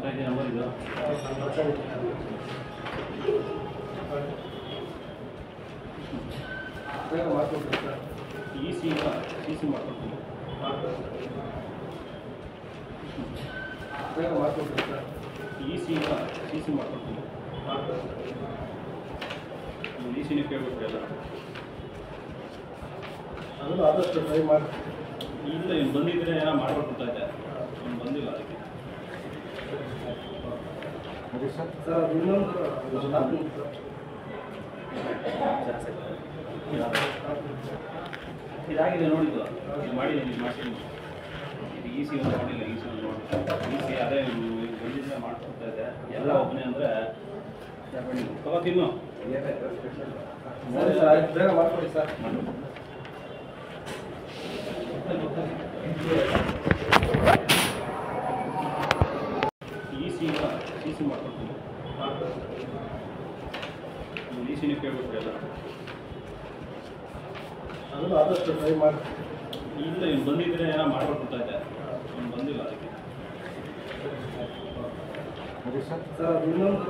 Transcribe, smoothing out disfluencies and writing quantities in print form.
ಮಾಡ್ಕೊಡ್ತಾ ಇದ್ದೀನಿ ನಂಬರ್ ಇದು. ಮಾಡ್ಕೊಡ್ತೀನಿ ಸರ್. ಸಿ ಸಿ ಮಾಡ್ಕೊಡ್ತೀನಿ. ಮಾಡ್ಕೊಡ್ತೀನಿ ಸರ್. ಸಿ ಸಿ ಮಾಡ್ಕೊಡ್ತೀನಿ. ಈ ಸಿನೇ ಕೇಳ್ಬಿಟ್ರೆ ಎಲ್ಲ ಅದನ್ನು ಆದಷ್ಟು ಟ್ರೈ ಮಾಡಿ. ಇಲ್ಲ ಇನ್ನು ಬಂದಿದ್ದರೆ ಏನೋ ಮಾಡ್ಕೊಡ್ತಾ ಇದ್ದೆ, ಇನ್ನು ಬಂದಿಲ್ಲ ಅದಕ್ಕೆ. ಸರ್ ಅದು ಇನ್ನೊಂದು ಇದಾಗಿದೆ ನೋಡಿದ್ದು, ಇದು ಮಾಡಿದ್ದೀನಿ, ಇದು ಮಾಡ್ತೀನಿ. ಇದು ಈಸಿ ಒಂದು ನೋಡಿಲ್ಲ, ಈಸಿ ಒಂದು ನೋಡಿ ಈಸಿ ಅದೇ ಬಂದಿದ್ದರೆ ಮಾಡ್ಕೊಡ್ತಾ ಇದ್ದೆ. ಎಲ್ಲ ಒಬ್ಬನೇ ಅಂದರೆ ತಗೋತಿನ್ನು ಸರಿ ಸರ್, ಆಯ್ತು ಬೇಗ ಮಾಡ್ಕೊಡಿ ಸರ್. ಸಿ ಸಿ ಮಾಡ್ಕೊಡ್ತೀನಿ. ಈ ಸಿನೇ ಕೇಳ್ಬಿಟ್ರೆ ಎಲ್ಲ ಅದನ್ನು ಆದಷ್ಟು ಟ್ರೈ ಮಾಡಿ. ಇಲ್ಲ ಇನ್ನು ಬಂದಿದ್ದರೆ ಏನೋ ಮಾಡ್ಕೊಡ್ತಾ ಇದ್ದೆ, ಇನ್ನು ಬಂದಿಲ್ಲ ಅದಕ್ಕೆ. ಸರ್ ಅದು ಇನ್ನೊಂದು